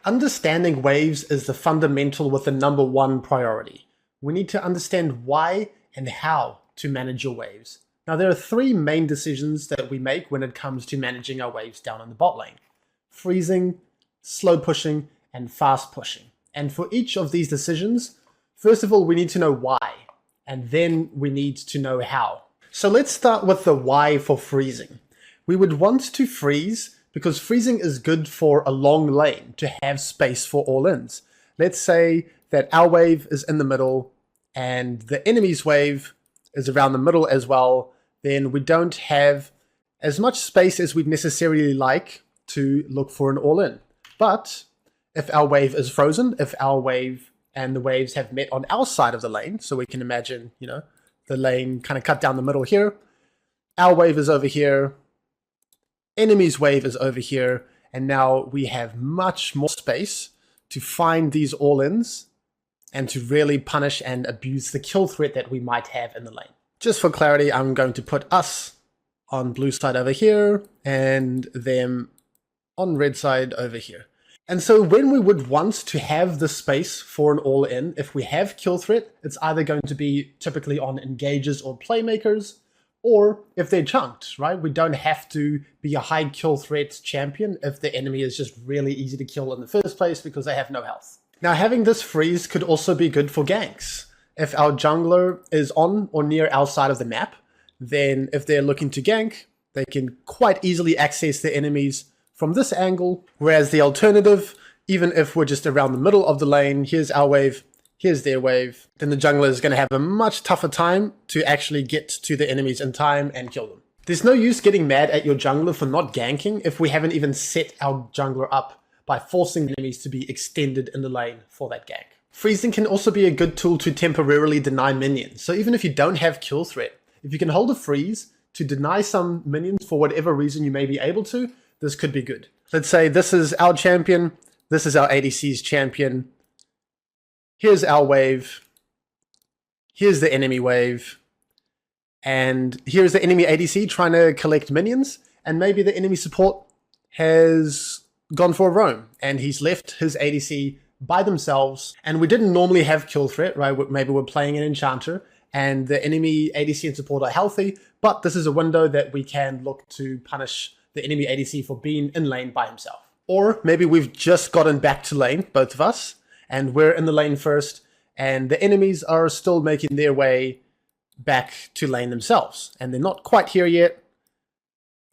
Understanding waves is the fundamental with the number one priority. We need to understand why and how to manage your waves. Now, there are three main decisions that we make when it comes to managing our waves down in the bot lane: freezing, slow pushing, and fast pushing. And for each of these decisions, first of all, we need to know why, and then we need to know how. So let's start with the why for freezing. We would want to freeze because freezing is good for a long lane to have space for all-ins. Let's say that our wave is in the middle and the enemy's wave is around the middle as well, then we don't have as much space as we'd necessarily like to look for an all-in. But if our wave is frozen, if our wave and the waves have met on our side of the lane, so we can imagine, the lane kind of cut down the middle here, our wave is over here, enemy's wave is over here, and now we have much more space to find these all-ins and to really punish and abuse the kill threat that we might have in the lane. Just for clarity, I'm going to put us on blue side over here and them on red side over here. And so when we would want to have the space for an all-in, if we have kill threat, it's either going to be typically on engagers or playmakers, or if they're chunked, right? We don't have to be a high kill threat champion if the enemy is just really easy to kill in the first place because they have no health. Now, having this freeze could also be good for ganks. If our jungler is on or near our side of the map, then if they're looking to gank, they can quite easily access the enemies from this angle. Whereas the alternative, even if we're just around the middle of the lane, here's our wave, here's their wave, then the jungler is going to have a much tougher time to actually get to the enemies in time and kill them. There's no use getting mad at your jungler for not ganking if we haven't even set our jungler up by forcing enemies to be extended in the lane for that gank. Freezing can also be a good tool to temporarily deny minions. So even if you don't have kill threat, if you can hold a freeze to deny some minions for whatever reason you may be able to, this could be good. Let's say this is our champion, this is our ADC's champion, here's our wave, here's the enemy wave, and here's the enemy ADC trying to collect minions, and maybe the enemy support has gone for a roam, and he's left his ADC by themselves, and we didn't normally have kill threat, right? Maybe we're playing an enchanter, and the enemy ADC and support are healthy, but this is a window that we can look to punish the enemy ADC for being in lane by himself. Or maybe we've just gotten back to lane, both of us, and we're in the lane first, and the enemies are still making their way back to lane themselves, and they're not quite here yet,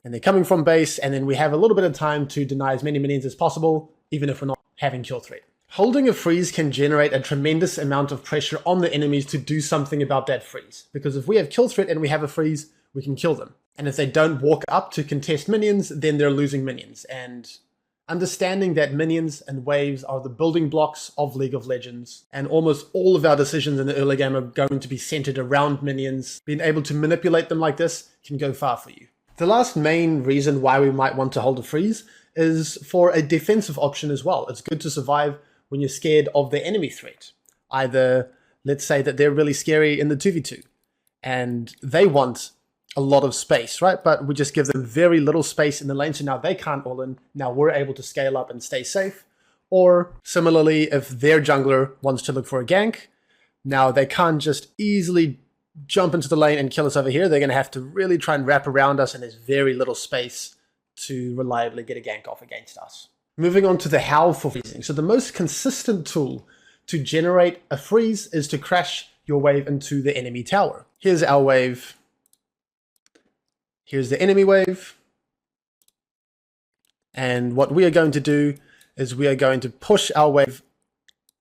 and they're coming from base, and then we have a little bit of time to deny as many minions as possible, even if we're not having kill threat. Holding a freeze can generate a tremendous amount of pressure on the enemies to do something about that freeze, because if we have kill threat and we have a freeze, we can kill them. And if they don't walk up to contest minions, then they're losing minions. And understanding that minions and waves are the building blocks of League of Legends, and almost all of our decisions in the early game are going to be centered around minions, being able to manipulate them like this can go far for you. The last main reason why we might want to hold a freeze is for a defensive option as well. It's good to survive when you're scared of the enemy threat. Either, let's say that they're really scary in the 2v2, and they want a lot of space, right? But we just give them very little space in the lane, so now they can't all in. Now we're able to scale up and stay safe. Or similarly, if their jungler wants to look for a gank, now they can't just easily jump into the lane and kill us over here. They're going to have to really try and wrap around us, and there's very little space to reliably get a gank off against us. Moving on to the how for freezing. So the most consistent tool to generate a freeze is to crash your wave into the enemy tower. Here's our wave. Here's the enemy wave. And what we are going to do is we are going to push our wave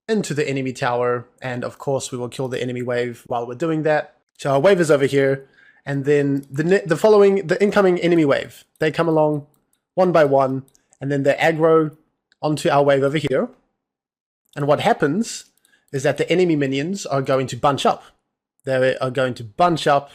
into the enemy tower. And of course, we will kill the enemy wave while we're doing that. So our wave is over here. And then the incoming enemy wave, they come along one by one, and then they aggro onto our wave over here. And what happens is that the enemy minions are going to bunch up. They are going to bunch up,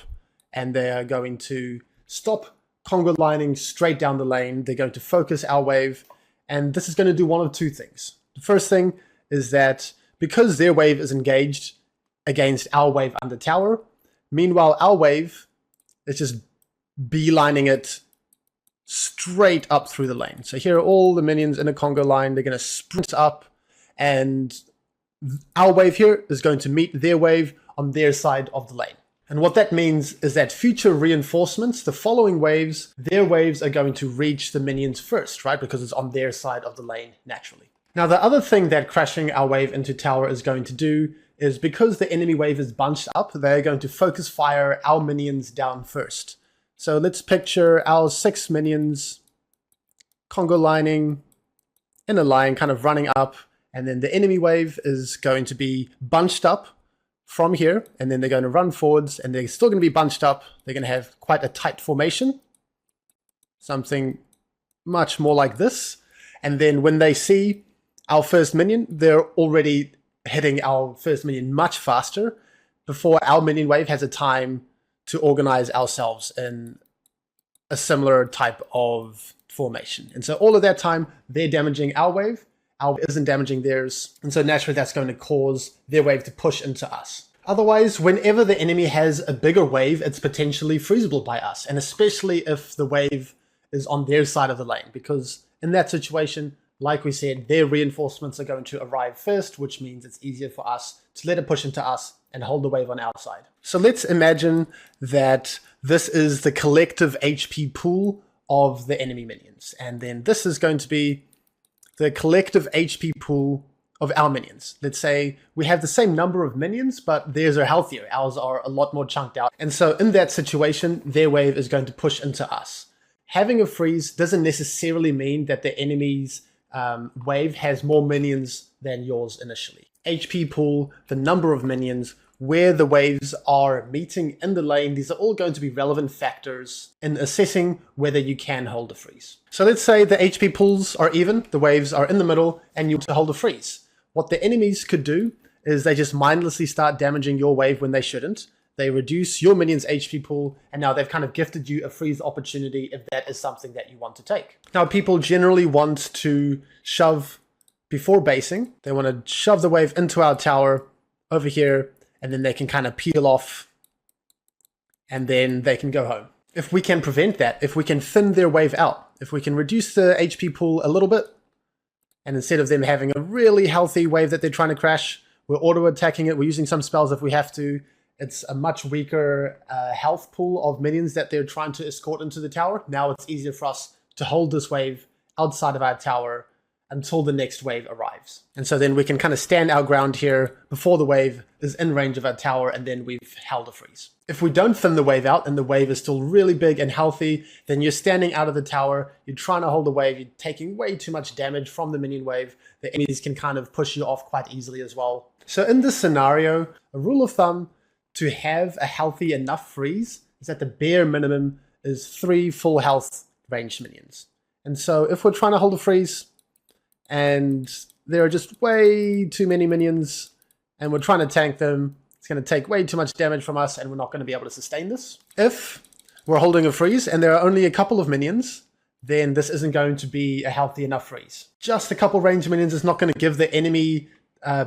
and they are going to stop conga lining straight down the lane. They're going to focus our wave, and this is going to do one of two things. The first thing is that because their wave is engaged against our wave under tower, meanwhile our wave is just beelining it straight up through the lane. So here are all the minions in a Congo line. They're going to sprint up, and our wave here is going to meet their wave on their side of the lane. And what that means is that future reinforcements, the following waves, their waves are going to reach the minions first, right? Because it's on their side of the lane naturally. Now, the other thing that crashing our wave into tower is going to do is, because the enemy wave is bunched up, they're going to focus fire our minions down first. So let's picture our 6 minions Congo lining in a line, kind of running up, and then the enemy wave is going to be bunched up from here, and then they're going to run forwards, and they're still going to be bunched up. They're going to have quite a tight formation, something much more like this. And then when they see our first minion, they're already hitting our first minion much faster before our minion wave has a time to organize ourselves in a similar type of formation. And so all of that time, they're damaging our wave isn't damaging theirs, and so naturally that's going to cause their wave to push into us. Otherwise, whenever the enemy has a bigger wave, it's potentially freezable by us, and especially if the wave is on their side of the lane, because in that situation, like we said, their reinforcements are going to arrive first, which means it's easier for us to let it push into us and hold the wave on our side. So let's imagine that this is the collective HP pool of the enemy minions, and then this is going to be the collective HP pool of our minions. Let's say we have the same number of minions, but theirs are healthier. Ours are a lot more chunked out. And so in that situation, their wave is going to push into us. Having a freeze doesn't necessarily mean that the enemy's wave has more minions than yours initially. HP pool, the number of minions, where the waves are meeting in the lane, these are all going to be relevant factors in assessing whether you can hold a freeze. So let's say the HP pools are even, the waves are in the middle, and you want to hold a freeze. What the enemies could do is they just mindlessly start damaging your wave when they shouldn't. They reduce your minion's HP pool, and now they've kind of gifted you a freeze opportunity if that is something that you want to take. Now, people generally want to shove before basing. They want to shove the wave into our tower over here, and then they can kind of peel off, and then they can go home. If we can prevent that, if we can thin their wave out, if we can reduce the HP pool a little bit, and instead of them having a really healthy wave that they're trying to crash, we're auto-attacking it, we're using some spells if we have to, it's a much weaker health pool of minions that they're trying to escort into the tower. Now it's easier for us to hold this wave outside of our tower until the next wave arrives. And so then we can kind of stand our ground here before the wave is in range of our tower, and then we've held a freeze. If we don't thin the wave out and the wave is still really big and healthy, then you're standing out of the tower, you're trying to hold the wave, you're taking way too much damage from the minion wave. The enemies can kind of push you off quite easily as well. So in this scenario, a rule of thumb to have a healthy enough freeze is that the bare minimum is 3 full health ranged minions. And so if we're trying to hold a freeze, and there are just way too many minions, and we're trying to tank them, it's going to take way too much damage from us, and we're not going to be able to sustain this. If we're holding a freeze, and there are only a couple of minions, then this isn't going to be a healthy enough freeze. Just a couple ranged minions is not going to give the enemy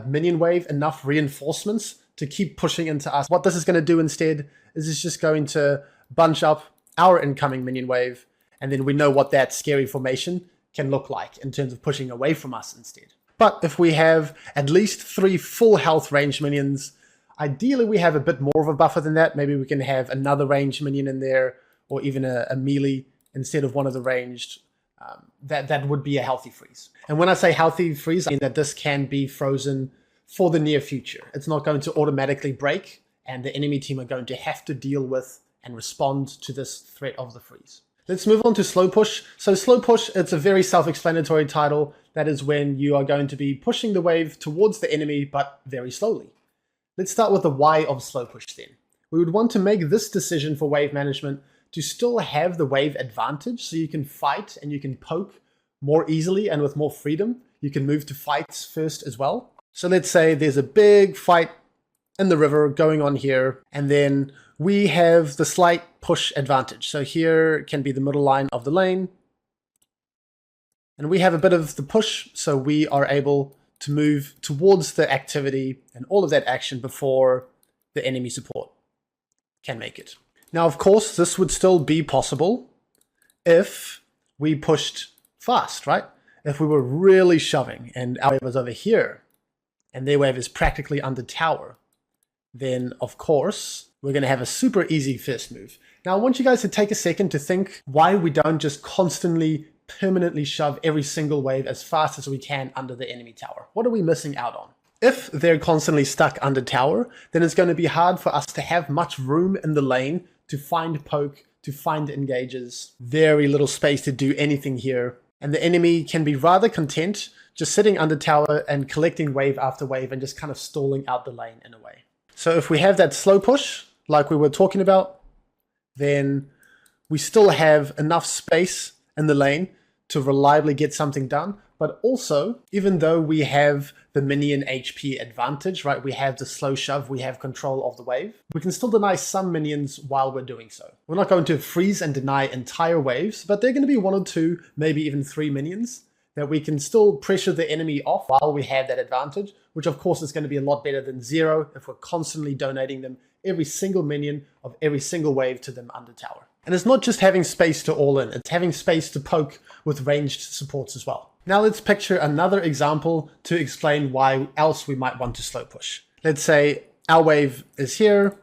minion wave enough reinforcements to keep pushing into us. What this is going to do instead is it's just going to bunch up our incoming minion wave, and then we know what that scary formation can look like in terms of pushing away from us instead. But if we have at least 3 full health ranged minions, ideally we have a bit more of a buffer than that. Maybe we can have another ranged minion in there, or even a melee instead of one of the ranged. That would be a healthy freeze. And when I say healthy freeze, I mean that this can be frozen for the near future. It's not going to automatically break, and the enemy team are going to have to deal with and respond to this threat of the freeze. Let's move on to slow push. So slow push, it's a very self-explanatory title. That is when you are going to be pushing the wave towards the enemy, but very slowly. Let's start with the why of slow push then. We would want to make this decision for wave management to still have the wave advantage, so you can fight and you can poke more easily and with more freedom. You can move to fights first as well. So let's say there's a big fight in the river going on here, and then we have the slight push advantage. So here can be the middle line of the lane, and we have a bit of the push, so we are able to move towards the activity and all of that action before the enemy support can make it. Now, of course, this would still be possible if we pushed fast, right? If we were really shoving and our wave was over here and their wave is practically under tower, then of course we're going to have a super easy first move. Now I want you guys to take a second to think why we don't just constantly permanently shove every single wave as fast as we can under the enemy tower. What are we missing out on? If they're constantly stuck under tower, then it's going to be hard for us to have much room in the lane to find poke, to find engages, very little space to do anything here. And the enemy can be rather content just sitting under tower and collecting wave after wave and just kind of stalling out the lane in a way. So if we have that slow push, like we were talking about, then we still have enough space in the lane to reliably get something done. But also, even though we have the minion HP advantage, right? We have the slow shove, we have control of the wave. We can still deny some minions while we're doing so. We're not going to freeze and deny entire waves, but they're going to be 1 or 2, maybe even 3 minions that we can still pressure the enemy off while we have that advantage, which of course is going to be a lot better than 0 if we're constantly donating them every single minion of every single wave to them under tower. And it's not just having space to all in, it's having space to poke with ranged supports as well. Now let's picture another example to explain why else we might want to slow push. Let's say our wave is here,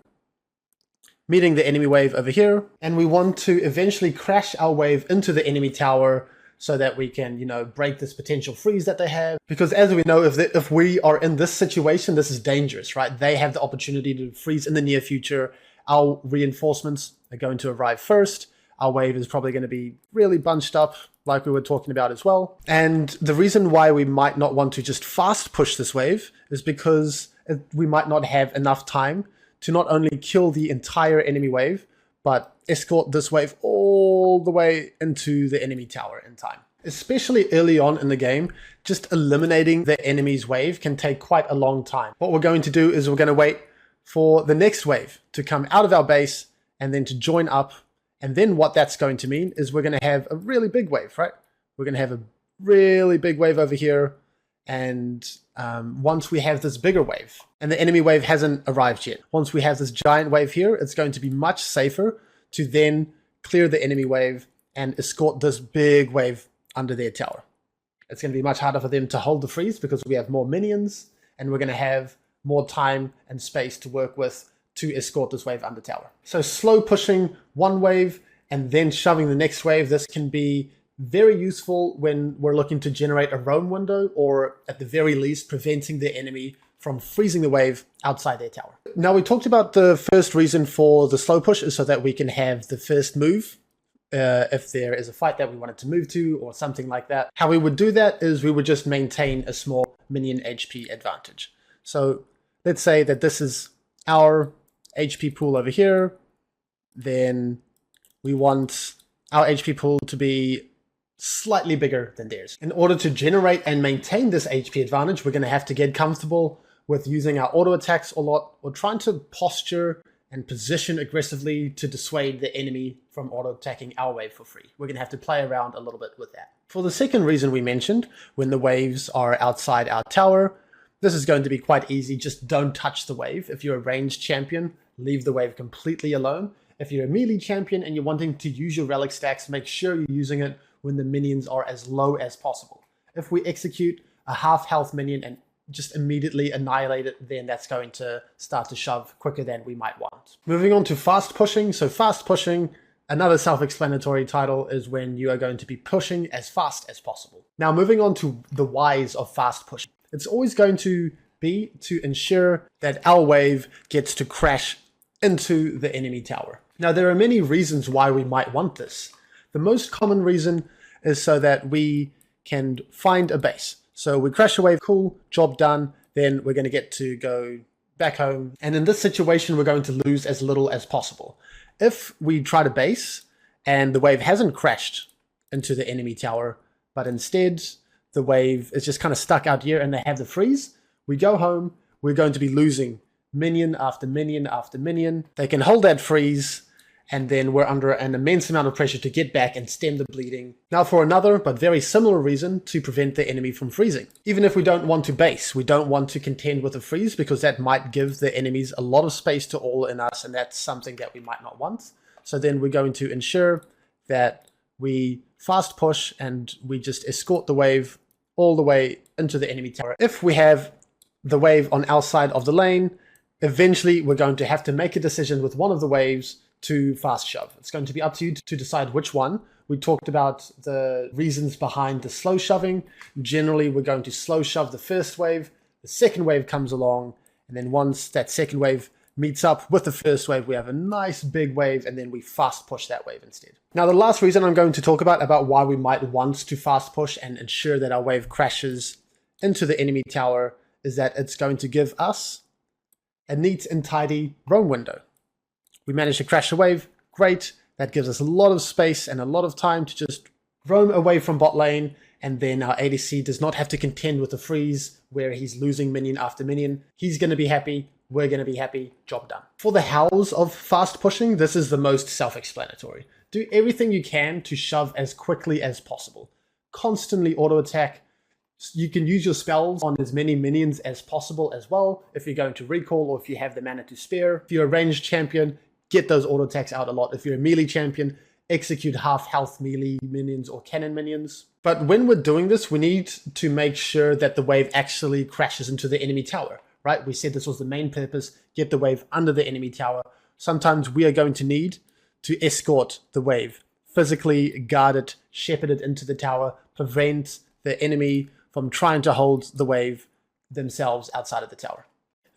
meeting the enemy wave over here, and we want to eventually crash our wave into the enemy tower so that we can, break this potential freeze that they have. Because as we know, if we are in this situation, this is dangerous, right? They have the opportunity to freeze in the near future. Our reinforcements are going to arrive first. Our wave is probably going to be really bunched up, like we were talking about as well. And the reason why we might not want to just fast push this wave is because we might not have enough time to not only kill the entire enemy wave, but escort this wave all the way into the enemy tower in time. Especially early on in the game, just eliminating the enemy's wave can take quite a long time. What we're going to do is we're going to wait for the next wave to come out of our base and then to join up. And then what that's going to mean is we're going to have a really big wave, right? We're going to have a really big wave over here. And once we have this bigger wave, and the enemy wave hasn't arrived yet, once we have this giant wave here, it's going to be much safer to then clear the enemy wave and escort this big wave under their tower. It's going to be much harder for them to hold the freeze because we have more minions, and we're going to have more time and space to work with to escort this wave under tower. So slow pushing one wave and then shoving the next wave, this can be very useful when we're looking to generate a roam window, or at the very least preventing the enemy from freezing the wave outside their tower. Now we talked about the first reason for the slow push is so that we can have the first move if there is a fight that we wanted to move to or something like that. How we would do that is we would just maintain a small minion HP advantage. So let's say that this is our HP pool over here, then we want our HP pool to be slightly bigger than theirs. In order to generate and maintain this HP advantage, we're going to have to get comfortable with using our auto attacks a lot, or trying to posture and position aggressively to dissuade the enemy from auto attacking our wave for free. We're going to have to play around a little bit with that. For the second reason we mentioned, when the waves are outside our tower, this is going to be quite easy. Just don't touch the wave. If you're a ranged champion, leave the wave completely alone. If you're a melee champion and you're wanting to use your relic stacks, make sure you're using it when the minions are as low as possible. If we execute a half health minion and just immediately annihilate it, then that's going to start to shove quicker than we might want. Moving on to fast pushing. So fast pushing, another self-explanatory title, is when you are going to be pushing as fast as possible. Now moving on to the whys of fast pushing. It's always going to be to ensure that our wave gets to crash into the enemy tower. Now there are many reasons why we might want this. The most common reason is so that we can find a base. So we crash a wave, cool, job done, then we're going to get to go back home. And in this situation, we're going to lose as little as possible. If we try to base and the wave hasn't crashed into the enemy tower, but instead the wave is just kind of stuck out here and they have the freeze, we go home, we're going to be losing minion after minion after minion. They can hold that freeze, and then we're under an immense amount of pressure to get back and stem the bleeding. Now for another, but very similar reason, to prevent the enemy from freezing. Even if we don't want to base, we don't want to contend with a freeze, because that might give the enemies a lot of space to all in us, and that's something that we might not want. So then we're going to ensure that we fast push and we just escort the wave all the way into the enemy tower. If we have the wave on our side of the lane, eventually we're going to have to make a decision with one of the waves to fast shove. It's going to be up to you to decide which one. We talked about the reasons behind the slow shoving. Generally, we're going to slow shove the first wave, the second wave comes along, and then once that second wave meets up with the first wave, we have a nice big wave, and then we fast push that wave instead. Now, the last reason I'm going to talk about why we might want to fast push and ensure that our wave crashes into the enemy tower is that it's going to give us a neat and tidy roam window. We manage to crash a wave, great. That gives us a lot of space and a lot of time to just roam away from bot lane, and then our ADC does not have to contend with the freeze where he's losing minion after minion. He's going to be happy. We're going to be happy. Job done. For the hows of fast pushing, this is the most self-explanatory. Do everything you can to shove as quickly as possible. Constantly auto attack. You can use your spells on as many minions as possible as well if you're going to recall or if you have the mana to spare. If you're a ranged champion, get those auto attacks out a lot. If you're a melee champion, execute half health melee minions or cannon minions. But when we're doing this, we need to make sure that the wave actually crashes into the enemy tower. Right? We said this was the main purpose, get the wave under the enemy tower. Sometimes we are going to need to escort the wave, physically guard it, shepherd it into the tower, prevent the enemy from trying to hold the wave themselves outside of the tower.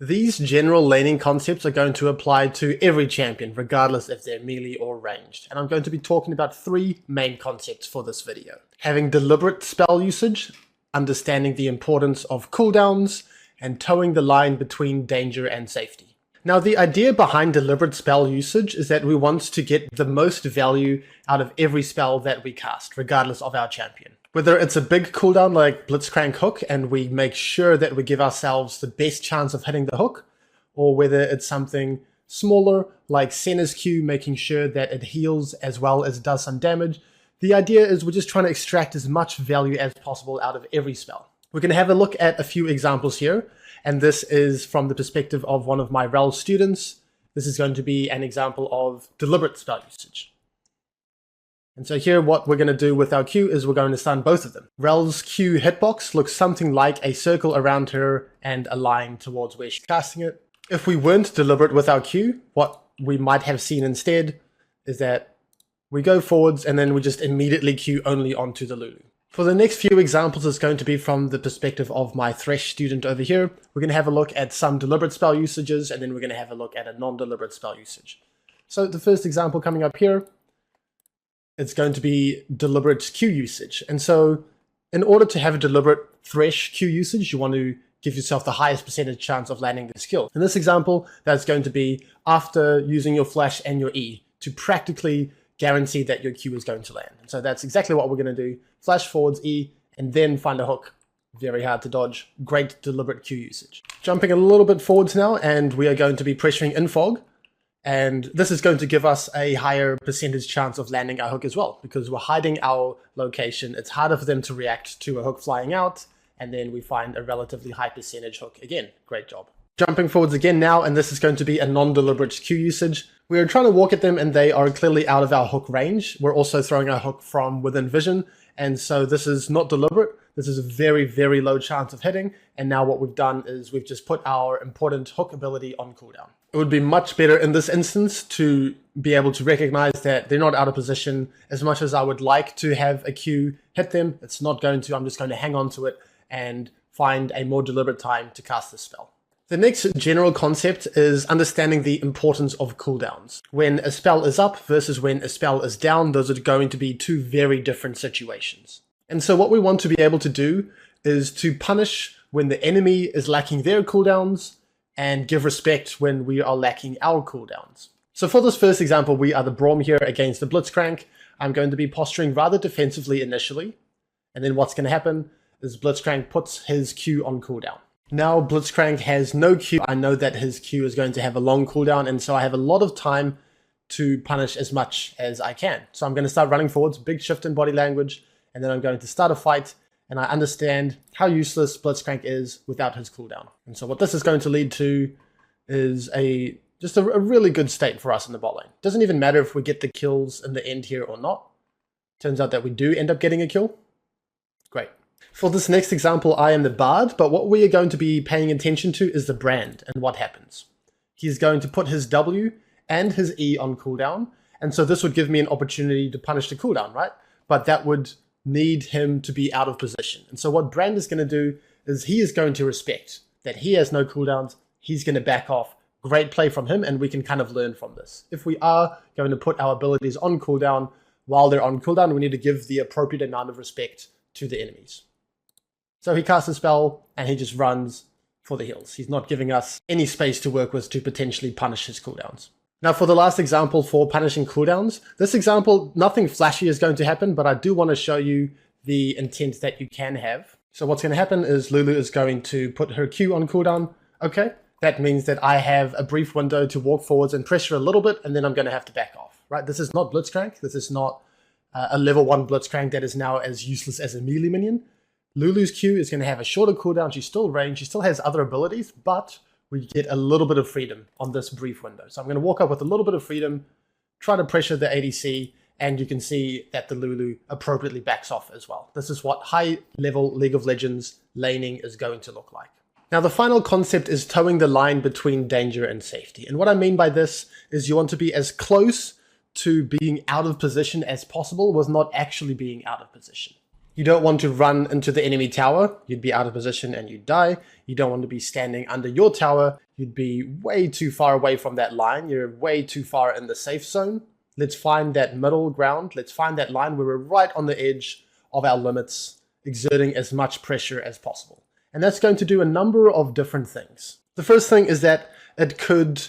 These general laning concepts are going to apply to every champion, regardless if they're melee or ranged. And I'm going to be talking about three main concepts for this video. Having deliberate spell usage, understanding the importance of cooldowns, and towing the line between danger and safety. Now, the idea behind deliberate spell usage is that we want to get the most value out of every spell that we cast, regardless of our champion. Whether it's a big cooldown like Blitzcrank Hook, and we make sure that we give ourselves the best chance of hitting the hook, or whether it's something smaller like Senna's Q, making sure that it heals as well as does some damage. The idea is we're just trying to extract as much value as possible out of every spell. We're going to have a look at a few examples here, and this is from the perspective of one of my REL students. This is going to be an example of deliberate spell usage. And so here what we're going to do with our Q is we're going to stun both of them. REL's Q hitbox looks something like a circle around her and a line towards where she's casting it. If we weren't deliberate with our Q, what we might have seen instead is that we go forwards and then we just immediately Q only onto the Lulu. For the next few examples, it's going to be from the perspective of my Thresh student over here. We're going to have a look at some deliberate spell usages, and then we're going to have a look at a non-deliberate spell usage. So the first example coming up here, it's going to be deliberate Q usage. And so in order to have a deliberate Thresh Q usage, you want to give yourself the highest percentage chance of landing the skill. In this example, that's going to be after using your flash and your E to practically guarantee that your Q is going to land. And so that's exactly what we're going to do. Flash forwards, E, and then find a hook. Very hard to dodge. Great deliberate Q usage. Jumping a little bit forwards now, and we are going to be pressuring in fog. And this is going to give us a higher percentage chance of landing our hook as well, because we're hiding our location. It's harder for them to react to a hook flying out, and then we find a relatively high percentage hook. Again, great job. Jumping forwards again now, and this is going to be a non-deliberate Q usage. We are trying to walk at them and they are clearly out of our hook range. We're also throwing our hook from within vision. And so this is not deliberate. This is a very, very low chance of hitting. And now what we've done is we've just put our important hook ability on cooldown. It would be much better in this instance to be able to recognize that they're not out of position. As much as I would like to have a Q hit them, it's not going to. I'm just going to hang on to it and find a more deliberate time to cast this spell. The next general concept is understanding the importance of cooldowns. When a spell is up versus when a spell is down, those are going to be two very different situations. And so what we want to be able to do is to punish when the enemy is lacking their cooldowns and give respect when we are lacking our cooldowns. So for this first example, we are the Braum here against the Blitzcrank. I'm going to be posturing rather defensively initially. And then what's going to happen is Blitzcrank puts his Q on cooldown. Now Blitzcrank has no Q. I know that his Q is going to have a long cooldown, and so I have a lot of time to punish as much as I can. So I'm going to start running forwards, big shift in body language, and then I'm going to start a fight, and I understand how useless Blitzcrank is without his cooldown. And so what this is going to lead to is just a really good state for us in the bot lane. Doesn't even matter if we get the kills in the end here or not. Turns out that we do end up getting a kill. Great. For this next example, I am the Bard, but what we are going to be paying attention to is the Brand and what happens. He's going to put his W and his E on cooldown, and so this would give me an opportunity to punish the cooldown, right? But that would need him to be out of position. And so what Brand is going to do is he is going to respect that he has no cooldowns, he's going to back off. Great play from him, and we can kind of learn from this. If we are going to put our abilities on cooldown, while they're on cooldown, we need to give the appropriate amount of respect to the enemies. So he casts a spell, and he just runs for the heals. He's not giving us any space to work with to potentially punish his cooldowns. Now for the last example for punishing cooldowns, this example, nothing flashy is going to happen, but I do want to show you the intent that you can have. So what's going to happen is Lulu is going to put her Q on cooldown. Okay, that means that I have a brief window to walk forwards and pressure a little bit, and then I'm going to have to back off, right? This is not Blitzcrank. This is not a level 1 Blitzcrank that is now as useless as a melee minion. Lulu's Q is going to have a shorter cooldown. She's still ranged. She still has other abilities, but we get a little bit of freedom on this brief window. So I'm going to walk up with a little bit of freedom, try to pressure the ADC, and you can see that the Lulu appropriately backs off as well. This is what high-level League of Legends laning is going to look like. Now, the final concept is towing the line between danger and safety. And what I mean by this is you want to be as close to being out of position as possible with not actually being out of position. You don't want to run into the enemy tower, you'd be out of position and you'd die. You don't want to be standing under your tower, you'd be way too far away from that line, you're way too far in the safe zone. Let's find that middle ground, let's find that line where we're right on the edge of our limits, exerting as much pressure as possible. And that's going to do a number of different things. The first thing is that it could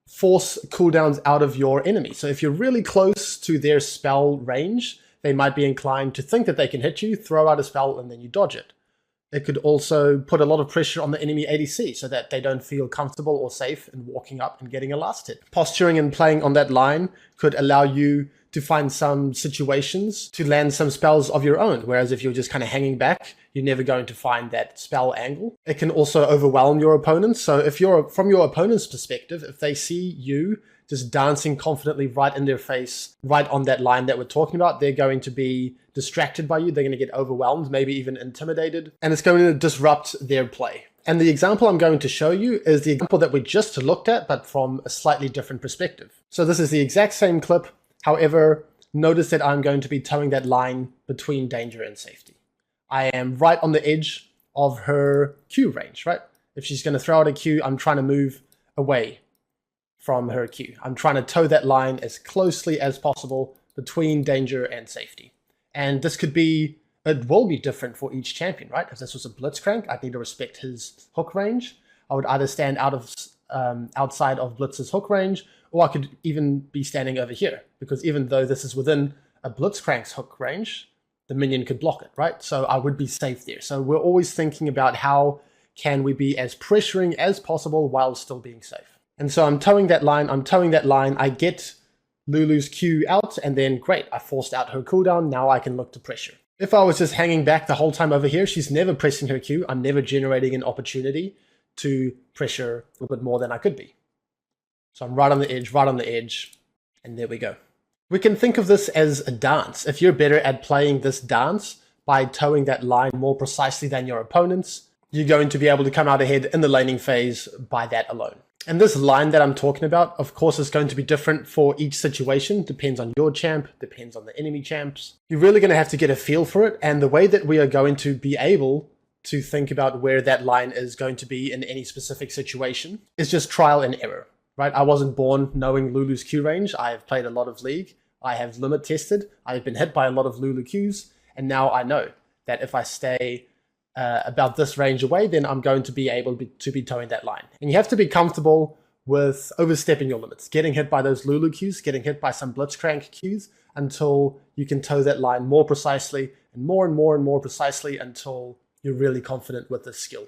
force cooldowns out of your enemy. So if you're really close to their spell range, they might be inclined to think that they can hit you, throw out a spell, and then you dodge it. It could also put a lot of pressure on the enemy ADC so that they don't feel comfortable or safe in walking up and getting a last hit. Posturing and playing on that line could allow you to find some situations to land some spells of your own, whereas if you're just kind of hanging back, you're never going to find that spell angle. It can also overwhelm your opponents. So if you're from your opponent's perspective, if they see you just dancing confidently right in their face, right on that line that we're talking about, they're going to be distracted by you. They're going to get overwhelmed, maybe even intimidated, and it's going to disrupt their play. And the example I'm going to show you is the example that we just looked at, but from a slightly different perspective. So this is the exact same clip. However, notice that I'm going to be towing that line between danger and safety. I am right on the edge of her Q range, right? If she's going to throw out a Q, I'm trying to move away from her Q. I'm trying to tow that line as closely as possible between danger and safety. And this could be, it will be different for each champion, right? If this was a Blitzcrank, I'd need to respect his hook range. I would either stand outside of Blitz's hook range, or I could even be standing over here, because even though this is within a Blitzcrank's hook range, the minion could block it, right? So I would be safe there. So we're always thinking about how can we be as pressuring as possible while still being safe. And so I'm towing that line, I get Lulu's Q out, and then great, I forced out her cooldown, now I can look to pressure. If I was just hanging back the whole time over here, she's never pressing her Q, I'm never generating an opportunity to pressure a little bit more than I could be. So I'm right on the edge, and there we go. We can think of this as a dance. If you're better at playing this dance by towing that line more precisely than your opponents, you're going to be able to come out ahead in the laning phase by that alone. And this line that I'm talking about, of course, is going to be different for each situation. Depends on your champ, depends on the enemy champs. You're really going to have to get a feel for it. And the way that we are going to be able to think about where that line is going to be in any specific situation is just trial and error, right? I wasn't born knowing Lulu's Q range. I have played a lot of League. I have limit tested. I've been hit by a lot of Lulu Qs. And now I know that if I stay about this range away, then I'm going to be able to be towing that line. And you have to be comfortable with overstepping your limits, getting hit by those Lulu Qs, getting hit by some Blitzcrank Qs, until you can tow that line more precisely and more precisely until you're really confident with this skill.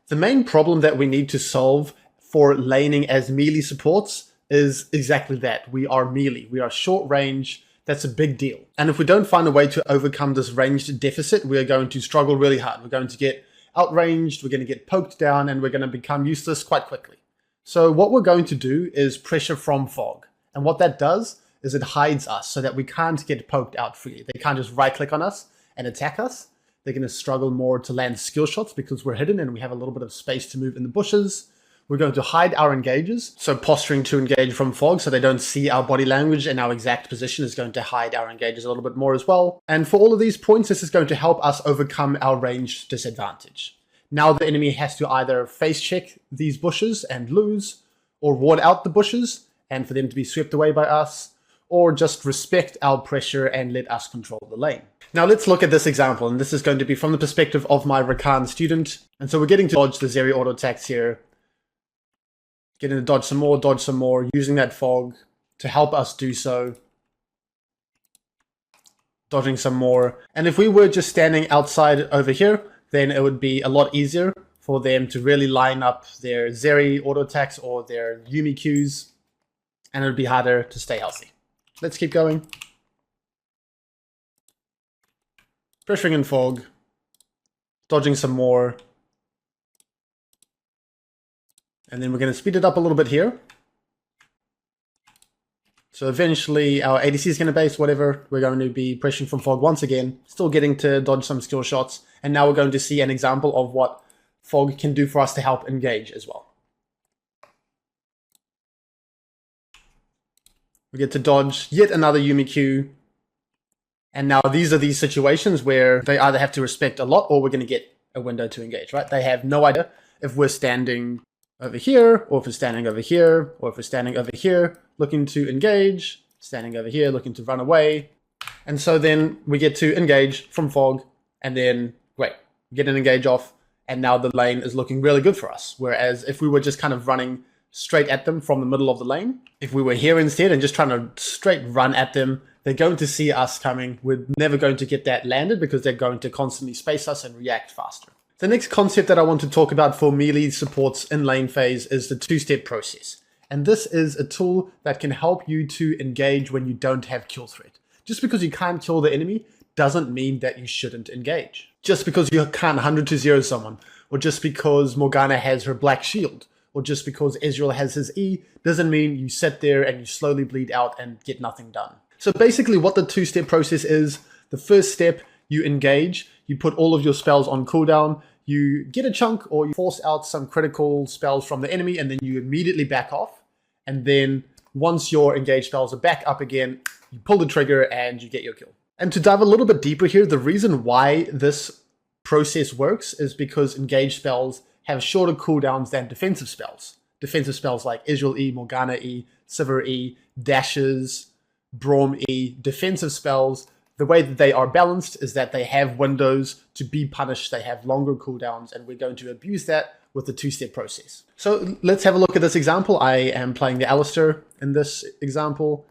The main problem that we need to solve for laning as melee supports is exactly that. We are melee. We are short range. That's a big deal. And if we don't find a way to overcome this ranged deficit, we are going to struggle really hard. We're going to get outranged, we're going to get poked down, and we're going to become useless quite quickly. So what we're going to do is pressure from fog. And what that does is it hides us so that we can't get poked out freely. They can't just right click on us and attack us. They're going to struggle more to land skill shots because we're hidden and we have a little bit of space to move in the bushes. We're going to hide our engages, so posturing to engage from fog so they don't see our body language, and our exact position is going to hide our engages a little bit more as well. And for all of these points, this is going to help us overcome our range disadvantage. Now the enemy has to either face check these bushes and lose, or ward out the bushes and for them to be swept away by us, or just respect our pressure and let us control the lane. Now let's look at this example, and this is going to be from the perspective of my Rakan student. And so we're getting to dodge the Zeri auto attacks here. Getting to dodge some more, using that fog to help us do so. Dodging some more. And if we were just standing outside over here, then it would be a lot easier for them to really line up their Zeri auto attacks or their Yuumi Qs, and it would be harder to stay healthy. Let's keep going. Pressuring in fog. Dodging some more. And then we're going to speed it up a little bit here. So eventually our ADC is going to base, whatever. We're going to be pressuring from fog once again. Still getting to dodge some skill shots. And now we're going to see an example of what fog can do for us to help engage as well. We get to dodge yet another Yuumi Q. And now these are these situations where they either have to respect a lot or we're going to get a window to engage, right? They have no idea if we're standing over here, or if we're standing over here, or if we're standing over here, looking to engage, standing over here, looking to run away. And so then we get to engage from fog, and then, great, get an engage off, and now the lane is looking really good for us. Whereas if we were just kind of running straight at them from the middle of the lane, if we were here instead and just trying to straight run at them, they're going to see us coming. We're never going to get that landed because they're going to constantly space us and react faster. The next concept that I want to talk about for melee supports in lane phase is the two-step process. And this is a tool that can help you to engage when you don't have kill threat. Just because you can't kill the enemy doesn't mean that you shouldn't engage. Just because you can't 100 to 0 someone, or just because Morgana has her black shield, or just because Ezreal has his E, doesn't mean you sit there and you slowly bleed out and get nothing done. So basically what the two-step process is, the first step, you engage, you put all of your spells on cooldown, you get a chunk or you force out some critical spells from the enemy, and then you immediately back off. And then once your engaged spells are back up again, you pull the trigger and you get your kill. And to dive a little bit deeper here, the reason why this process works is because engaged spells have shorter cooldowns than defensive spells. Defensive spells like Ezreal E, Morgana E, Sivir E, Dashes, Braum E, defensive spells, the way that they are balanced is that they have windows to be punished, they have longer cooldowns, and we're going to abuse that with the two-step process. So let's have a look at this example. I am playing the Alistar in this example.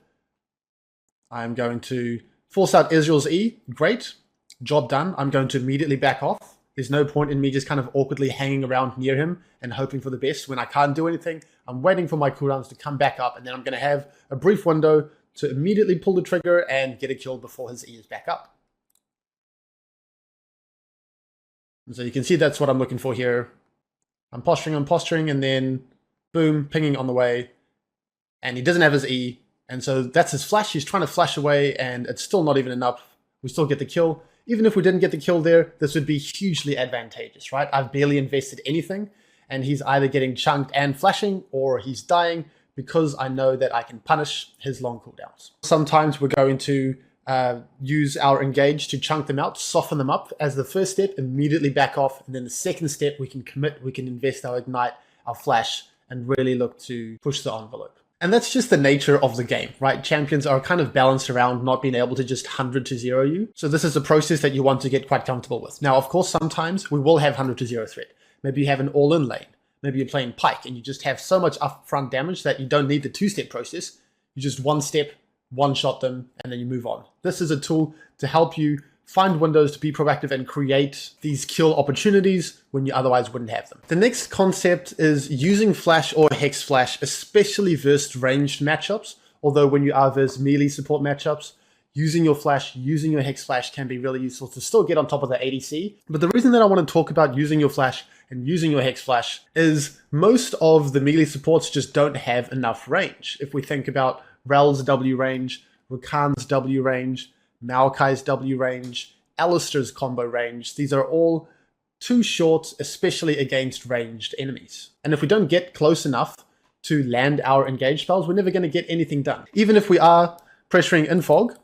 I'm going to force out Ezreal's E, great, job done. I'm going to immediately back off. There's no point in me just kind of awkwardly hanging around near him and hoping for the best when I can't do anything. I'm waiting for my cooldowns to come back up, and then I'm going to have a brief window to immediately pull the trigger and get a kill before his E is back up. And so you can see that's what I'm looking for here. I'm posturing, and then boom, pinging on the way. And he doesn't have his E, and so that's his flash. He's trying to flash away, and it's still not even enough. We still get the kill. Even if we didn't get the kill there, this would be hugely advantageous, right? I've barely invested anything, and he's either getting chunked and flashing, or he's dying, because I know that I can punish his long cooldowns. Sometimes we're going to use our engage to chunk them out, soften them up as the first step, immediately back off, and then the second step we can commit, we can invest our ignite, our flash, and really look to push the envelope. And that's just the nature of the game, right? Champions are kind of balanced around not being able to just 100 to 0 you. So this is a process that you want to get quite comfortable with. Now, of course, sometimes we will have 100 to 0 threat. Maybe you have an all-in lane. Maybe you're playing Pyke and you just have so much upfront damage that you don't need the two-step process. You just one step, one-shot them, and then you move on. This is a tool to help you find windows to be proactive and create these kill opportunities when you otherwise wouldn't have them. The next concept is using flash or hex flash, especially versus ranged matchups. Although when you are versus melee support matchups, using your flash, using your hex flash can be really useful to still get on top of the ADC. But the reason that I want to talk about using your flash and using your hex flash is most of the melee supports just don't have enough range. If we think about Rel's W range, Rakan's W range, Maokai's W range, Alistair's combo range. These are all too short, especially against ranged enemies. And if we don't get close enough to land our engaged spells, we're never going to get anything done. Even if we are pressuring in fog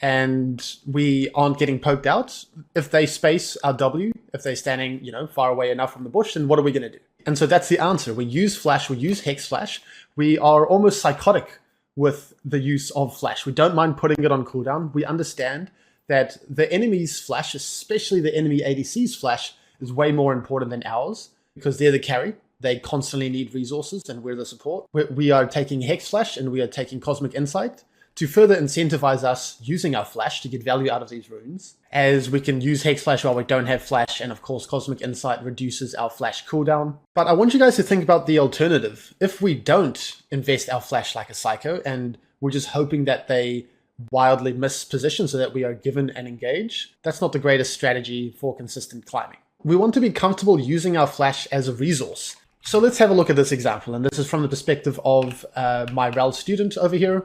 and we aren't getting poked out, if they space our W, if they're standing, far away enough from the bush, then what are we going to do? And so that's the answer. We use Flash, we use Hex Flash. We are almost psychotic with the use of Flash. We don't mind putting it on cooldown. We understand that the enemy's Flash, especially the enemy ADC's Flash, is way more important than ours because they're the carry. They constantly need resources and we're the support. We are taking Hex Flash and we are taking Cosmic Insight to further incentivize us using our Flash to get value out of these runes, as we can use Hex Flash while we don't have Flash, and of course Cosmic Insight reduces our Flash cooldown. But I want you guys to think about the alternative. If we don't invest our Flash like a psycho and we're just hoping that they wildly miss position so that we are given an engage, that's not the greatest strategy for consistent climbing. We want to be comfortable using our Flash as a resource. So let's have a look at this example, and this is from the perspective of my Rel student over here.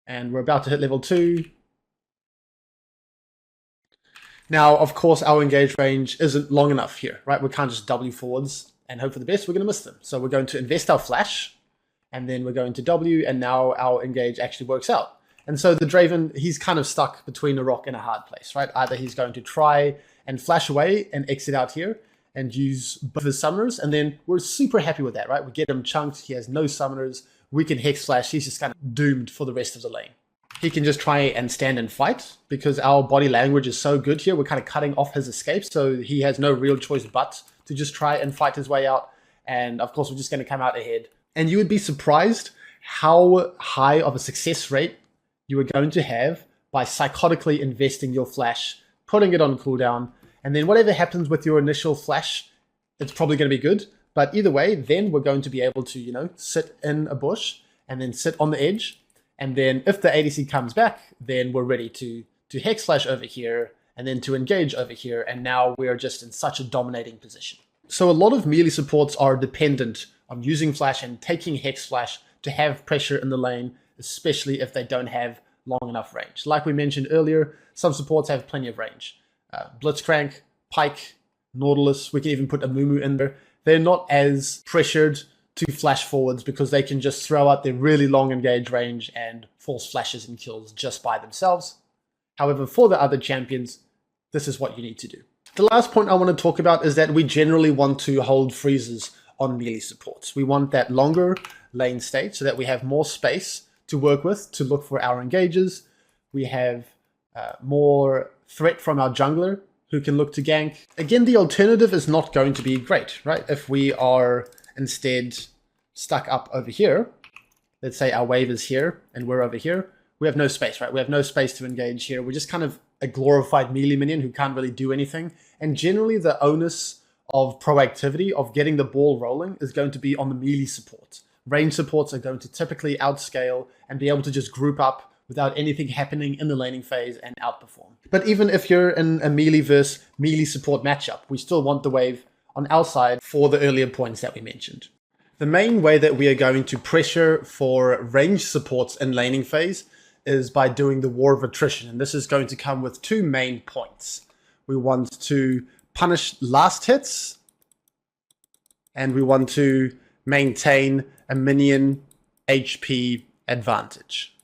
And we're about to hit level 2. Now, of course, our engage range isn't long enough here, right? We can't just W forwards and hope for the best. We're going to miss them. So we're going to invest our Flash, and then we're going to W, and now our engage actually works out. And so the Draven, he's kind of stuck between a rock and a hard place, right? Either he's going to try and flash away and exit out here and use both of his summoners, and then we're super happy with that, right? We get him chunked, he has no summoners, we can Hex Flash, he's just kind of doomed for the rest of the lane. He can just try and stand and fight because our body language is so good here, we're kind of cutting off his escape, so he has no real choice but to just try and fight his way out, and of course we're just going to come out ahead. And you would be surprised how high of a success rate you are going to have by psychotically investing your Flash, putting it on cooldown, and then whatever happens with your initial Flash, it's probably going to be good. But either way, then we're going to be able to, sit in a bush and then sit on the edge. And then if the ADC comes back, then we're ready to Hex Flash over here and then to engage over here. And now we're just in such a dominating position. So a lot of melee supports are dependent on using Flash and taking Hex Flash to have pressure in the lane, especially if they don't have long enough range. Like we mentioned earlier, some supports have plenty of range. Blitzcrank, Pyke, Nautilus, we can even put Amumu in there. They're not as pressured to flash forwards because they can just throw out their really long engage range and force flashes and kills just by themselves. However, for the other champions, this is what you need to do. The last point I want to talk about is that we generally want to hold freezes on melee supports. We want that longer lane state so that we have more space to work with to look for our engages. We have more threat from our jungler who can look to gank. Again, the alternative is not going to be great, right? If we are instead stuck up over here, let's say our wave is here and we're over here, we have no space, right? We have no space to engage here. We're just kind of a glorified melee minion who can't really do anything. And generally the onus of proactivity, of getting the ball rolling, is going to be on the melee support. Range supports are going to typically outscale and be able to just group up without anything happening in the laning phase and outperform. But even if you're in a melee versus melee support matchup, we still want the wave on our side for the earlier points that we mentioned. The main way that we are going to pressure for range supports in laning phase is by doing the War of Attrition, and this is going to come with two main points. We want to punish last hits, and we want to maintain a minion HP advantage.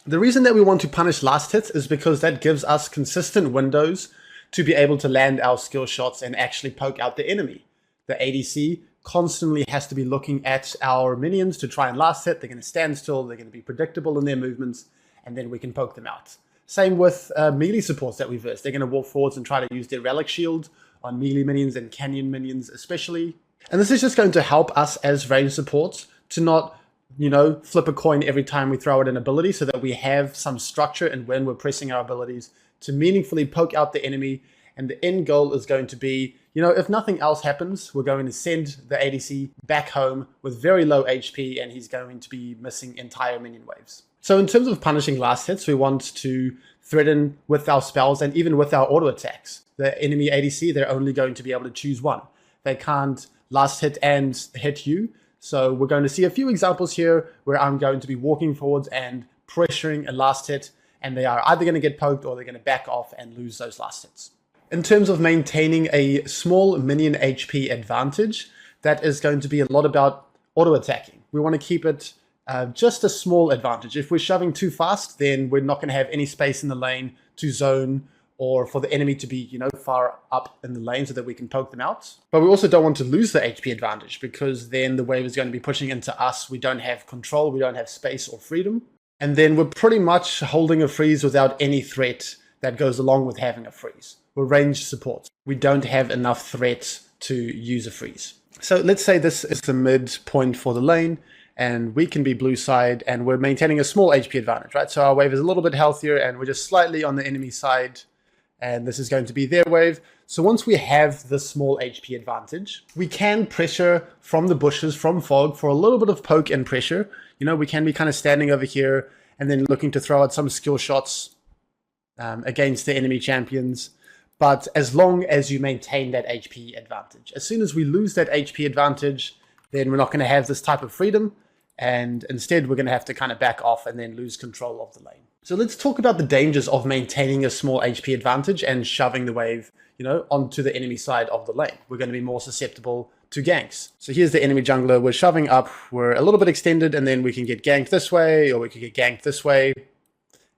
The reason that we want to punish last hits is because that gives us consistent windows to be able to land our skill shots and actually poke out the enemy. The ADC constantly has to be looking at our minions to try and last hit. They're going to stand still, they're going to be predictable in their movements, and then we can poke them out. Same with melee supports that we verse. They're going to walk forwards and try to use their Relic Shield on melee minions and Canyon minions especially. And this is just going to help us as range supports to not, flip a coin every time we throw out an ability, so that we have some structure and when we're pressing our abilities to meaningfully poke out the enemy. And the end goal is going to be, if nothing else happens, we're going to send the ADC back home with very low HP, and he's going to be missing entire minion waves. So in terms of punishing last hits, we want to threaten with our spells and even with our auto attacks. The enemy ADC, they're only going to be able to choose one. They can't last hit and hit you. So we're going to see a few examples here where I'm going to be walking forwards and pressuring a last hit, and they are either going to get poked or they're going to back off and lose those last hits. In terms of maintaining a small minion HP advantage, that is going to be a lot about auto-attacking. We want to keep it just a small advantage. If we're shoving too fast, then we're not going to have any space in the lane to zone or for the enemy to be, far up in the lane so that we can poke them out. But we also don't want to lose the HP advantage, because then the wave is going to be pushing into us. We don't have control, we don't have space or freedom. And then we're pretty much holding a freeze without any threat that goes along with having a freeze. We're ranged support. We don't have enough threat to use a freeze. So let's say this is the midpoint for the lane, and we can be blue side, and we're maintaining a small HP advantage, right? So our wave is a little bit healthier, and we're just slightly on the enemy side, and this is going to be their wave. So once we have the small HP advantage, we can pressure from the bushes, from fog, for a little bit of poke and pressure. We can be kind of standing over here and then looking to throw out some skill shots against the enemy champions. But as long as you maintain that HP advantage. As soon as we lose that HP advantage, then we're not going to have this type of freedom. And instead, we're going to have to kind of back off and then lose control of the lane. So let's talk about the dangers of maintaining a small HP advantage and shoving the wave, onto the enemy side of the lane. We're going to be more susceptible to ganks. So here's the enemy jungler. We're shoving up. We're a little bit extended, and then we can get ganked this way, or we could get ganked this way.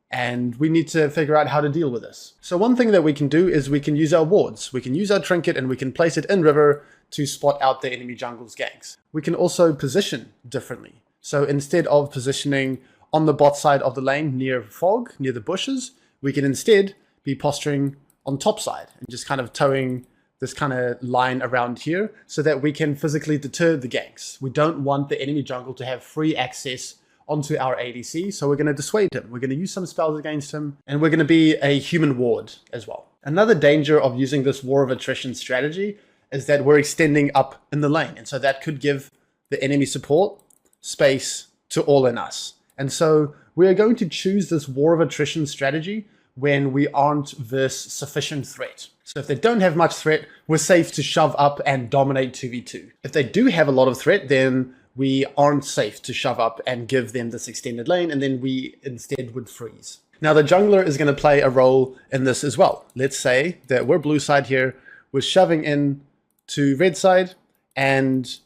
And we need to figure out how to deal with this. So one thing that we can do is we can use our wards. We can use our trinket, and we can place it in river to spot out the enemy jungle's ganks. We can also position differently. So instead of positioning on the bot side of the lane near fog, near the bushes, we can instead be posturing on top side and just kind of towing this kind of line around here so that we can physically deter the ganks. We don't want the enemy jungle to have free access onto our ADC, so we're going to dissuade him. We're going to use some spells against him, and we're going to be a human ward as well. Another danger of using this war of attrition strategy is that we're extending up in the lane, and so that could give the enemy support space to all in us. And so we are going to choose this war of attrition strategy when we aren't versus sufficient threat. So if they don't have much threat, we're safe to shove up and dominate 2v2. If they do have a lot of threat, then we aren't safe to shove up and give them this extended lane, and then we instead would freeze. Now the jungler is going to play a role in this as well. Let's say that we're blue side here, we're shoving in to red side, and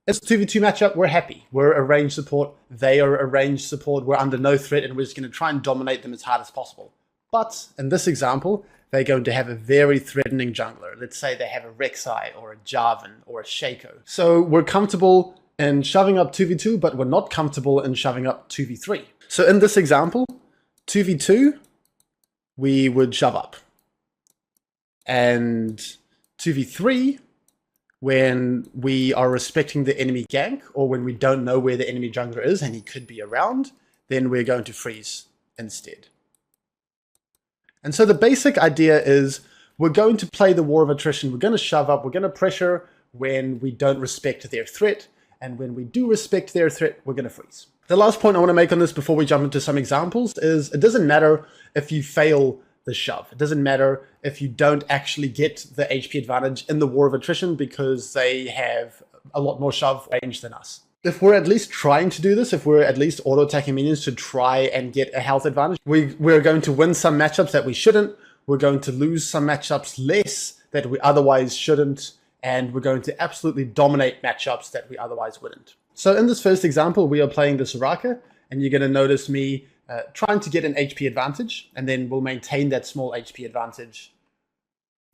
it's a 2v2 matchup, we're happy. We're a ranged support, they are a ranged support, we're under no threat, and we're just going to try and dominate them as hard as possible. But in this example, they're going to have a very threatening jungler. Let's say they have a Rek'Sai or a Jarvan or a Shaco. So we're comfortable in shoving up 2v2, but we're not comfortable in shoving up 2v3. So in this example, 2v2, we would shove up. And 2v3, when we are respecting the enemy gank, or when we don't know where the enemy jungler is and he could be around, then we're going to freeze instead. And so the basic idea is we're going to play the war of attrition. We're going to shove up, we're going to pressure when we don't respect their threat, and when we do respect their threat, we're going to freeze. The last point I want to make on this before we jump into some examples is it doesn't matter if you fail the shove. It doesn't matter if you don't actually get the HP advantage in the war of attrition, because they have a lot more shove range than us. If we're at least trying to do this, if we're at least auto-attacking minions to try and get a health advantage, we're going to win some matchups that we shouldn't. We're going to lose some matchups less that we otherwise shouldn't. And we're going to absolutely dominate matchups that we otherwise wouldn't. So in this first example, we are playing the Soraka, and you're going to notice me trying to get an HP advantage, and then we'll maintain that small HP advantage.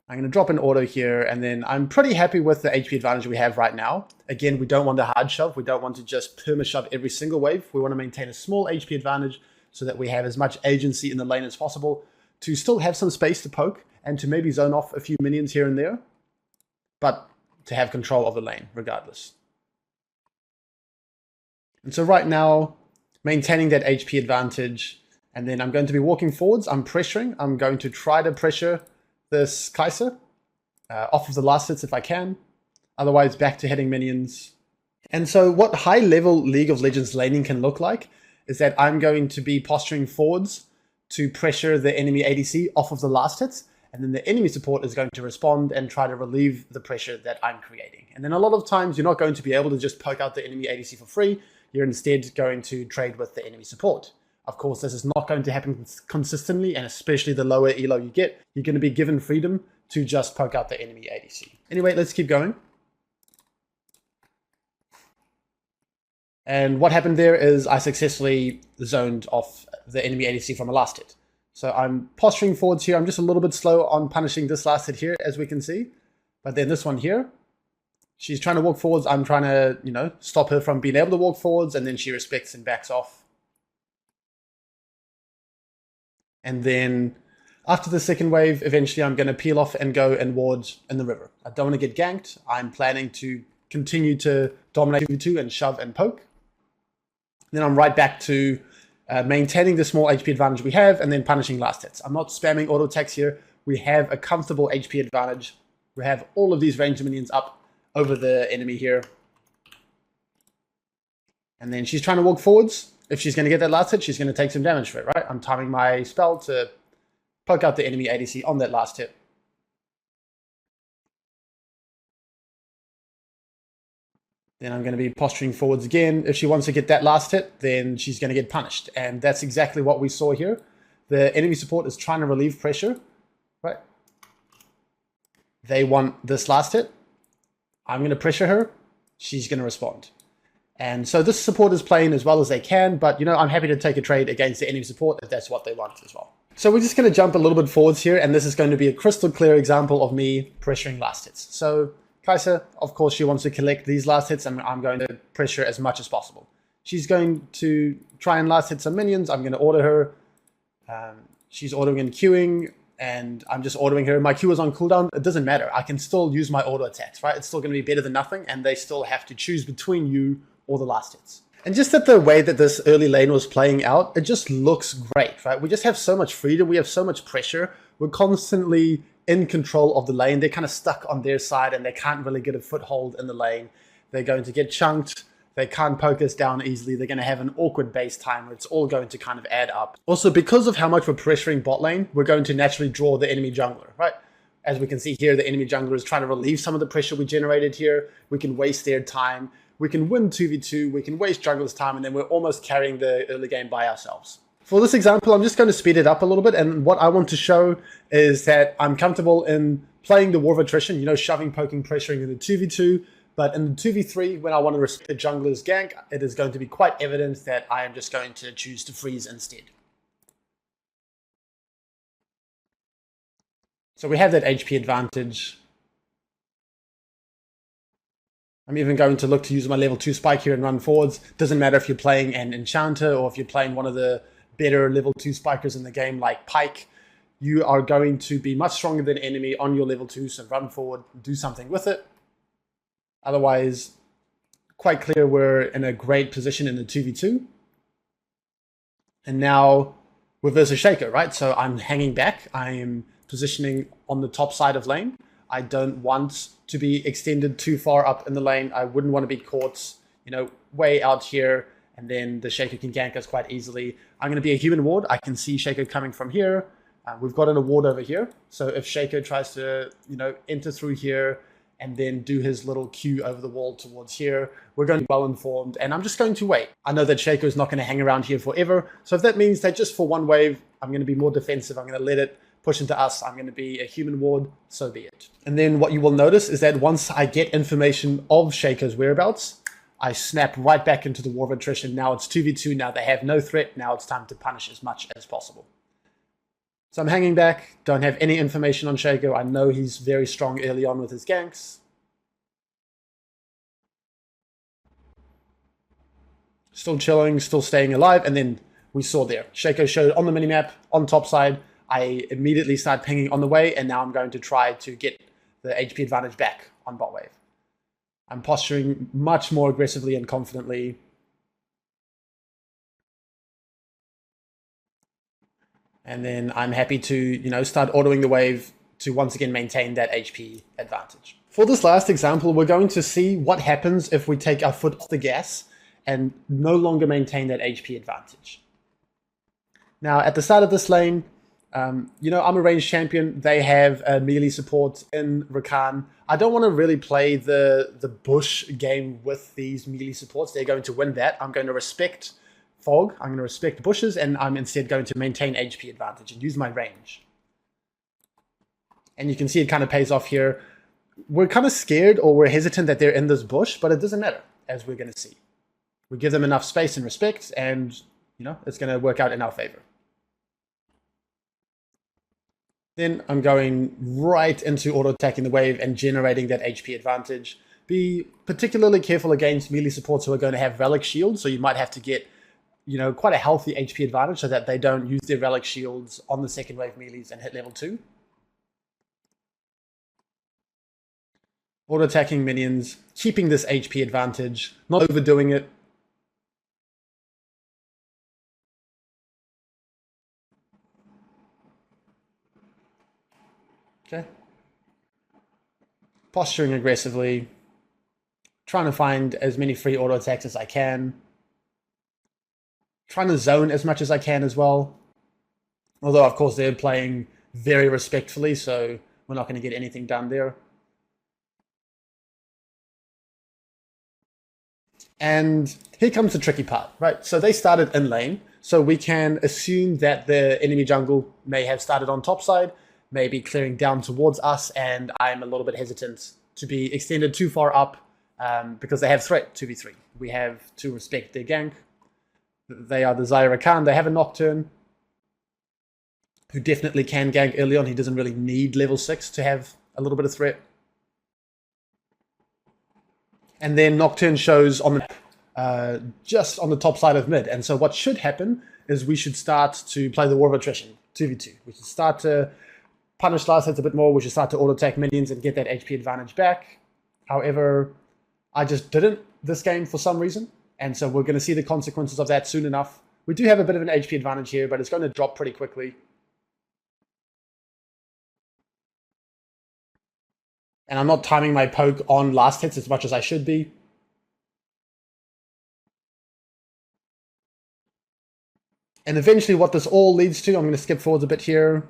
I'm going to drop an auto here, and then I'm pretty happy with the HP advantage we have right now. Again, we don't want a hard shove. We don't want to just perma-shove every single wave. We want to maintain a small HP advantage so that we have as much agency in the lane as possible to still have some space to poke and to maybe zone off a few minions here and there, but to have control of the lane regardless. And so right now, maintaining that HP advantage, and then I'm going to be walking forwards. I'm pressuring. I'm going to try to pressure this Kai'Sa off of the last hits if I can. Otherwise, back to hitting minions. And so what high-level League of Legends laning can look like is that I'm going to be posturing forwards to pressure the enemy ADC off of the last hits, and then the enemy support is going to respond and try to relieve the pressure that I'm creating. And then a lot of times you're not going to be able to just poke out the enemy ADC for free. You're instead going to trade with the enemy support. Of course, this is not going to happen consistently, and especially the lower elo you get, you're going to be given freedom to just poke out the enemy ADC. Anyway, let's keep going. And what happened there is I successfully zoned off the enemy ADC from a last hit. So I'm posturing forwards here. I'm just a little bit slow on punishing this last hit here, as we can see. But then this one here, she's trying to walk forwards. I'm trying to, stop her from being able to walk forwards, and then she respects and backs off. And then after the second wave, eventually I'm going to peel off and go and ward in the river. I don't want to get ganked. I'm planning to continue to dominate 2v2 and shove and poke. Then I'm right back to maintaining the small HP advantage we have and then punishing last hits. I'm not spamming auto attacks here. We have a comfortable HP advantage. We have all of these ranged minions up over the enemy here. And then she's trying to walk forwards. If she's going to get that last hit, she's going to take some damage for it, right? I'm timing my spell to poke out the enemy ADC on that last hit. Then I'm going to be posturing forwards again. If she wants to get that last hit, then she's going to get punished. And that's exactly what we saw here. The enemy support is trying to relieve pressure, right? They want this last hit. I'm going to pressure her. She's going to respond. And so this support is playing as well as they can, but I'm happy to take a trade against the enemy support if that's what they want as well. So we're just going to jump a little bit forwards here, and this is going to be a crystal clear example of me pressuring last hits. So Kai'Sa, of course, she wants to collect these last hits, and I'm going to pressure as much as possible. She's going to try and last hit some minions. I'm going to order her. She's ordering and queuing, and I'm just ordering her. My Q is on cooldown. It doesn't matter. I can still use my auto attacks, right? It's still going to be better than nothing, and they still have to choose between you or the last hits. And just that the way that this early lane was playing out, it just looks great, right? We just have so much freedom. We have so much pressure. We're constantly in control of the lane. They're kind of stuck on their side and they can't really get a foothold in the lane. They're going to get chunked. They can't poke us down easily. They're going to have an awkward base time where it's all going to kind of add up. Also, because of how much we're pressuring bot lane, we're going to naturally draw the enemy jungler, right? As we can see here, the enemy jungler is trying to relieve some of the pressure we generated here. We can waste their time. We can win 2v2, we can waste jungler's time, and then we're almost carrying the early game by ourselves. For this example, I'm just going to speed it up a little bit, and what I want to show is that I'm comfortable in playing the war of attrition, shoving, poking, pressuring in the 2v2, but in the 2v3, when I want to respect the jungler's gank, it is going to be quite evident that I am just going to choose to freeze instead. So we have that HP advantage. I'm even going to look to use my level 2 spike here and run forwards. Doesn't matter if you're playing an enchanter or if you're playing one of the better level 2 spikers in the game like Pyke. You are going to be much stronger than enemy on your level 2, so run forward, do something with it. Otherwise, quite clear we're in a great position in the 2v2. And now we're versus Shaco, right? So I'm hanging back. I am positioning on the top side of lane. I don't want to be extended too far up in the lane. I wouldn't want to be caught, way out here, and then the Shaco can gank us quite easily. I'm going to be a human ward. I can see Shaco coming from here. We've got an ward over here. So if Shaco tries to, enter through here and then do his little Q over the wall towards here, we're going to be well informed, and I'm just going to wait. I know that Shaco is not going to hang around here forever. So if that means that just for one wave, I'm going to be more defensive, I'm going to let it push into us, I'm going to be a human ward, so be it. And then what you will notice is that once I get information of Shaco's whereabouts, I snap right back into the war of attrition. Now it's 2v2, now they have no threat, now it's time to punish as much as possible. So I'm hanging back, don't have any information on Shaco. I know he's very strong early on with his ganks. Still chilling, still staying alive, and then we saw there. Shaco showed on the minimap, on top side. I immediately start pinging on the way, and now I'm going to try to get the HP advantage back on bot wave. I'm posturing much more aggressively and confidently. And then I'm happy to, start ordering the wave to once again maintain that HP advantage. For this last example, we're going to see what happens if we take our foot off the gas and no longer maintain that HP advantage. Now, at the start of this lane, I'm a ranged champion. They have a melee support in Rakan. I don't want to really play the bush game with these melee supports. They're going to win that. I'm going to respect Fog. I'm going to respect bushes, and I'm instead going to maintain HP advantage and use my range. And you can see it kind of pays off here. We're kind of scared or we're hesitant that they're in this bush, but it doesn't matter, as we're going to see. We give them enough space and respect, and it's going to work out in our favor. Then I'm going right into auto-attacking the wave and generating that HP advantage. Be particularly careful against melee supports who are going to have relic shields, so you might have to get quite a healthy HP advantage so that they don't use their relic shields on the second wave melees and hit level 2. Auto-attacking minions, keeping this HP advantage, not overdoing it. Okay. Posturing aggressively, trying to find as many free auto attacks as I can, trying to zone as much as I can as well. Although, of course, they're playing very respectfully, so we're not going to get anything done there. And here comes the tricky part, right? So they started in lane, so we can assume that the enemy jungle may have started on top side, maybe clearing down towards us, and I'm a little bit hesitant to be extended too far up because they have threat 2v3. We have to respect their gank. They are the Xayah Rakan. They have a Nocturne who definitely can gank early on. He doesn't really need level 6 to have a little bit of threat. And then Nocturne shows on the just on the top side of mid. And so what should happen is we should start to play the War of Attrition, 2v2. We should start to punish last hits a bit more. We should start to auto-attack minions and get that HP advantage back. However, I just didn't this game for some reason. And so we're going to see the consequences of that soon enough. We do have a bit of an HP advantage here, but it's going to drop pretty quickly. And I'm not timing my poke on last hits as much as I should be. And eventually what this all leads to, I'm going to skip forwards a bit here,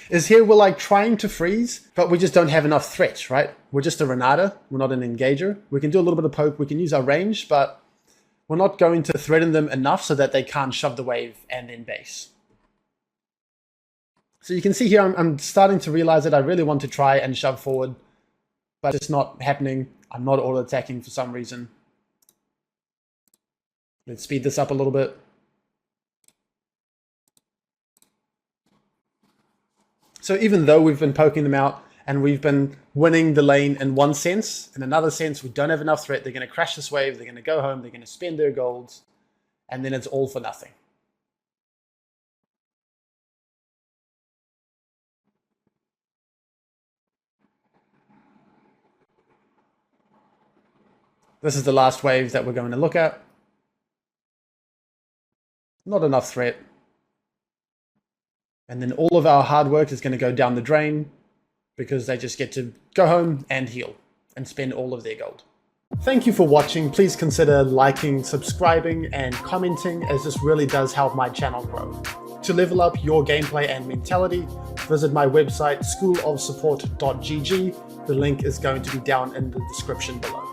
is here we're like trying to freeze, but we just don't have enough threat, right? We're just a Renata, we're not an engager. We can do a little bit of poke, we can use our range, but we're not going to threaten them enough so that they can't shove the wave and then base. So you can see here, I'm starting to realize that I really want to try and shove forward, but it's not happening. I'm not auto-attacking for some reason. Let's speed this up a little bit. So even though we've been poking them out and we've been winning the lane in one sense, in another sense, we don't have enough threat. They're going to crash this wave. They're going to go home. They're going to spend their golds. And then it's all for nothing. This is the last wave that we're going to look at. Not enough threat. And then all of our hard work is going to go down the drain because they just get to go home and heal and spend all of their gold. Thank you for watching. Please consider liking, subscribing, and commenting, as this really does help my channel grow. To level up your gameplay and mentality, visit my website, schoolofsupport.gg. The link is going to be down in the description below.